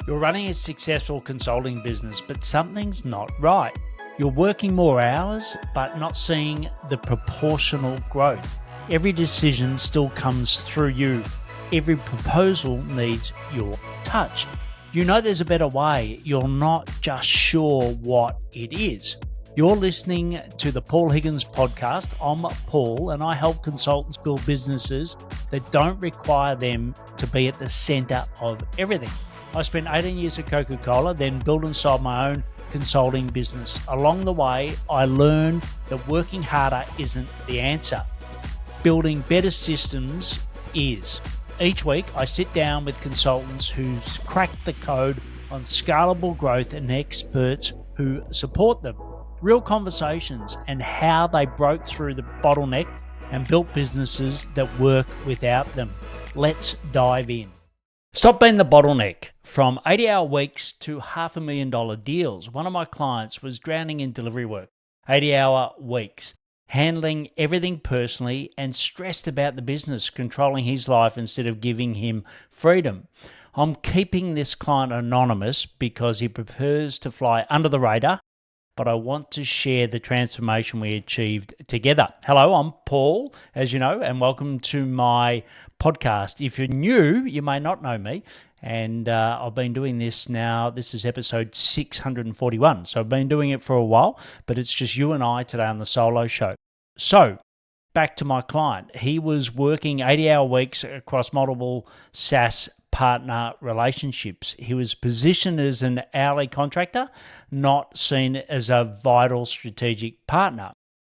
You're running a successful consulting business, but something's not right. You're working more hours, but not seeing the proportional growth. Every decision still comes through you. Every proposal needs your touch. You know there's a better way. You're not just sure what it is. You're listening to the Paul Higgins podcast. I'm Paul, and I help consultants build businesses that don't require them to be at the center of everything. I spent 18 years at Coca-Cola, then built and sold my own consulting business. Along the way, I learned that working harder isn't the answer. Building better systems is. Each week, I sit down with consultants who's cracked the code on scalable growth and experts who support them. Real conversations and how they broke through the bottleneck and built businesses that work without them. Let's dive in. Stop being the bottleneck. From 80-hour weeks to $500,000 deals. One of my clients was drowning in delivery work. 80-hour weeks. Handling everything personally and stressed about the business, controlling his life instead of giving him freedom. I'm keeping this client anonymous because he prefers to fly under the radar, but I want to share the transformation we achieved together. Hello, I'm Paul, as you know, and welcome to my podcast. If you're new, you may not know me, and I've been doing this now. This is episode 641, so I've been doing it for a while, but it's just you and I today on the solo show. So, back to my client. He was working 80-hour weeks across multiple SaaS partner relationships. He was positioned as an hourly contractor, not seen as a vital strategic partner.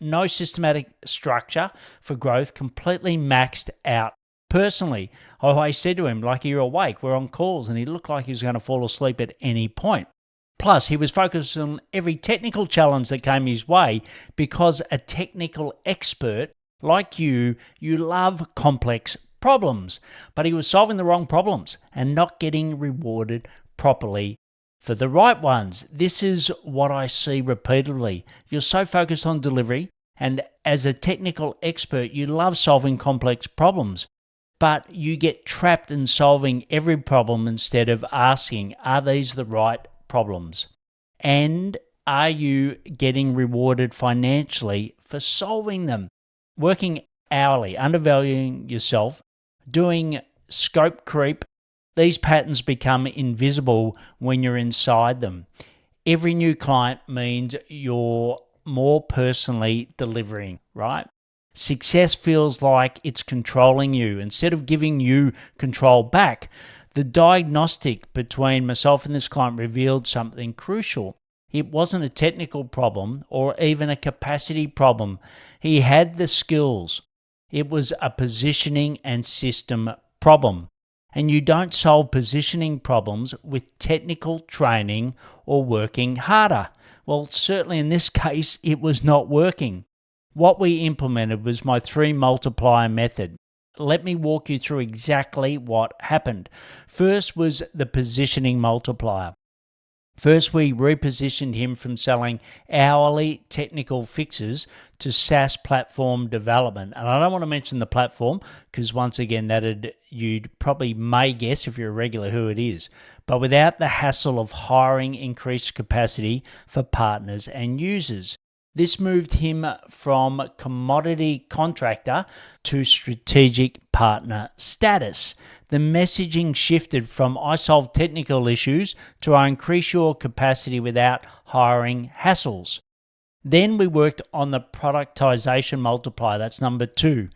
No systematic structure for growth, completely maxed out personally. I always said to him, like, you're awake, we're on calls, and he looked like he was going to fall asleep at any point. Plus, he was focused on every technical challenge that came his way because a technical expert like you love complex problems, but he was solving the wrong problems and not getting rewarded properly for the right ones. This is what I see repeatedly. You're so focused on delivery, and as a technical expert, you love solving complex problems, but you get trapped in solving every problem instead of asking, are these the right problems? And are you getting rewarded financially for solving them? Working hourly, undervaluing yourself, doing scope creep, these patterns become invisible when you're inside them. Every new client means you're more personally delivering, right? Success feels like it's controlling you instead of giving you control back. The diagnostic between myself and this client revealed something crucial. It wasn't a technical problem or even a capacity problem. He had the skills. It was a positioning and system problem. And you don't solve positioning problems with technical training or working harder. Well, certainly in this case, it was not working. What we implemented was my 3 multiplier method. Let me walk you through exactly what happened. First was the positioning multiplier. First, we repositioned him from selling hourly technical fixes to SaaS platform development. And I don't want to mention the platform because once again, you'd probably may guess if you're a regular who it is. But without the hassle of hiring increased capacity for partners and users. This moved him from commodity contractor to strategic partner status. The messaging shifted from I solve technical issues to I increase your capacity without hiring hassles. Then we worked on the productization multiplier. That's number 2.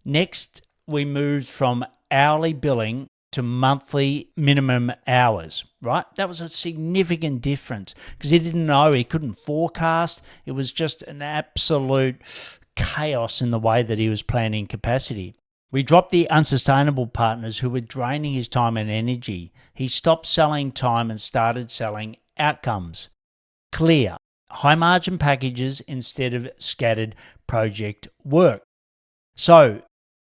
Next, we moved from hourly billing to monthly minimum hours, right? That was a significant difference because he didn't know, he couldn't forecast. It was just an absolute chaos in the way that he was planning capacity. We dropped the unsustainable partners who were draining his time and energy. He stopped selling time and started selling outcomes. Clear, high margin packages instead of scattered project work. So,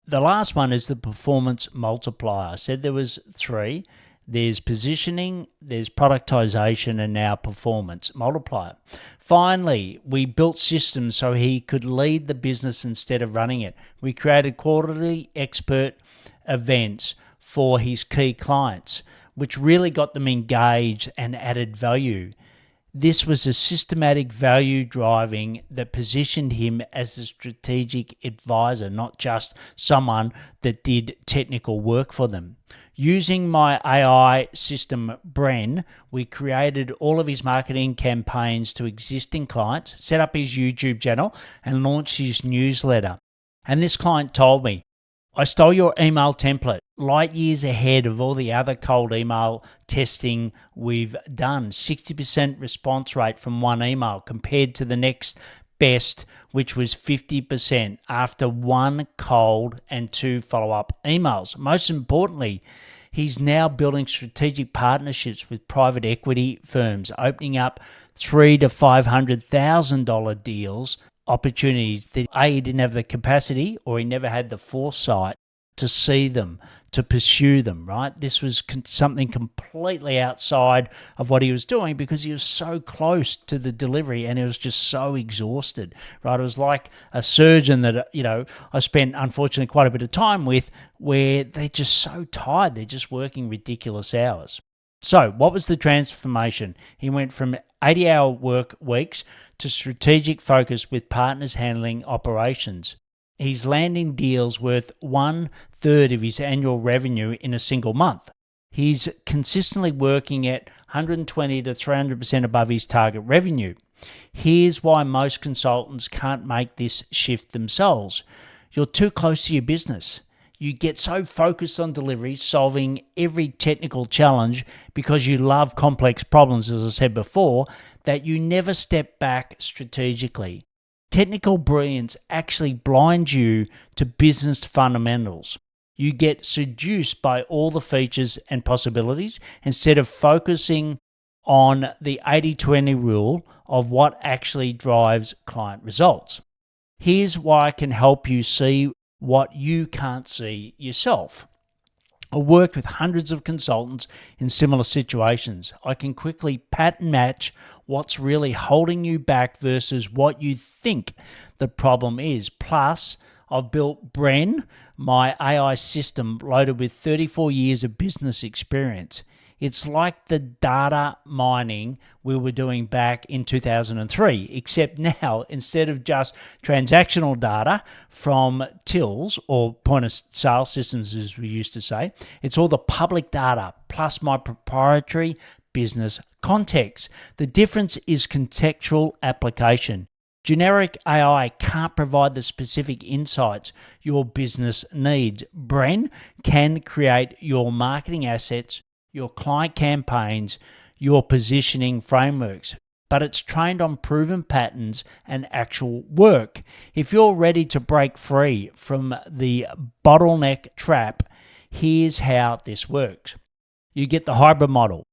the last one is the performance multiplier. I said there was 3. There's positioning, there's productization, and now performance multiplier. Finally, we built systems so he could lead the business instead of running it. We created quarterly expert events for his key clients. which really got them engaged and added value. This was a systematic value driving that positioned him as a strategic advisor, not just someone that did technical work for them. Using my AI system, Bren, we created all of his marketing campaigns to existing clients, set up his YouTube channel, and launched his newsletter. And this client told me, I stole your email template, light years ahead of all the other cold email testing we've done. 60% response rate from one email compared to the next best, which was 50% after one cold and 2 follow-up emails. Most importantly, he's now building strategic partnerships with private equity firms, opening up $300,000 to $500,000 deals, opportunities that he didn't have the capacity or he never had the foresight to see them, to pursue them, right? This was something completely outside of what he was doing because he was so close to the delivery and he was just so exhausted, right? It was like a surgeon that, I spent unfortunately quite a bit of time with, where they're just so tired. They're just working ridiculous hours. So what was the transformation? He went from 80-hour work weeks to strategic focus with partners handling operations. He's landing deals worth 1/3 of his annual revenue in a single month. He's consistently working at 120 to 300% above his target revenue. Here's why most consultants can't make this shift themselves. You're too close to your business. You get so focused on delivery, solving every technical challenge because you love complex problems, as I said before, that you never step back strategically. Technical brilliance actually blinds you to business fundamentals. You get seduced by all the features and possibilities instead of focusing on the 80-20 rule of what actually drives client results. Here's why I can help you see what you can't see yourself. I worked with hundreds of consultants in similar situations. I can quickly pattern match what's really holding you back versus what you think the problem is. Plus, I've built Bren, my AI system loaded with 34 years of business experience. It's like the data mining we were doing back in 2003, except now, instead of just transactional data from tills or point of sale systems, as we used to say, it's all the public data plus my proprietary business context. The difference is contextual application. Generic AI can't provide the specific insights your business needs. Bren can create your marketing assets, your client campaigns, your positioning frameworks, but it's trained on proven patterns and actual work. If you're ready to break free from the bottleneck trap, here's how this works. You get the hybrid model,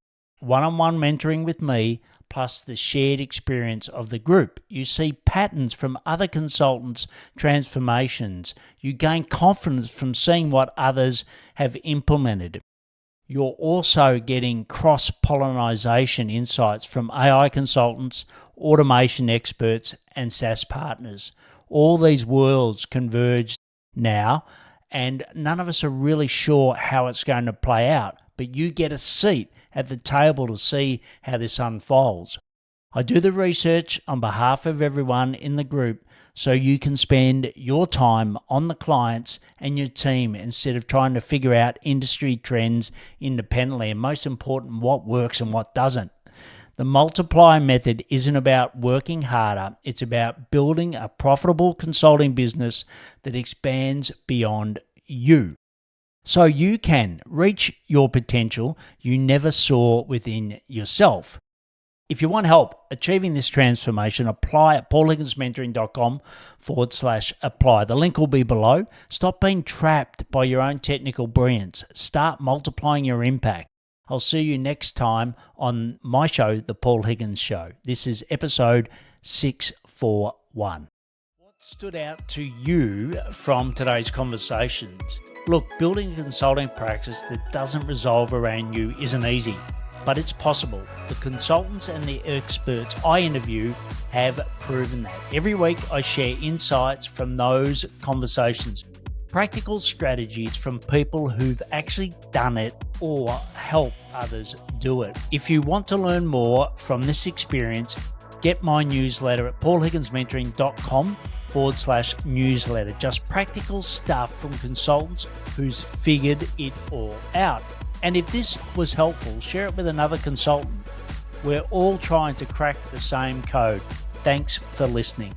one-on-one mentoring with me, plus the shared experience of the group. You see patterns from other consultants' transformations. You gain confidence from seeing what others have implemented. You're also getting cross-pollination insights from AI consultants, automation experts, and SaaS partners. All these worlds converge now, and none of us are really sure how it's going to play out, but you get a seat at the table to see how this unfolds. I do the research on behalf of everyone in the group so you can spend your time on the clients and your team instead of trying to figure out industry trends independently, and most important, what works and what doesn't. The Multiplier Method isn't about working harder, it's about building a profitable consulting business that expands beyond you, so you can reach your potential you never saw within yourself. If you want help achieving this transformation, apply at paulhigginsmentoring.com/apply. The link will be below. Stop being trapped by your own technical brilliance. Start multiplying your impact. I'll see you next time on my show, The Paul Higgins Show. This is episode 641. What stood out to you from today's conversations? Look, building a consulting practice that doesn't resolve around you isn't easy, but it's possible. The consultants and the experts I interview have proven that. Every week I share insights from those conversations. practical strategies from people who've actually done it or help others do it. If you want to learn more from this experience, get my newsletter at paulhigginsmentoring.com/newsletter. Just practical stuff from consultants who's figured it all out. And if this was helpful, share it with another consultant. We're all trying to crack the same code. Thanks for listening.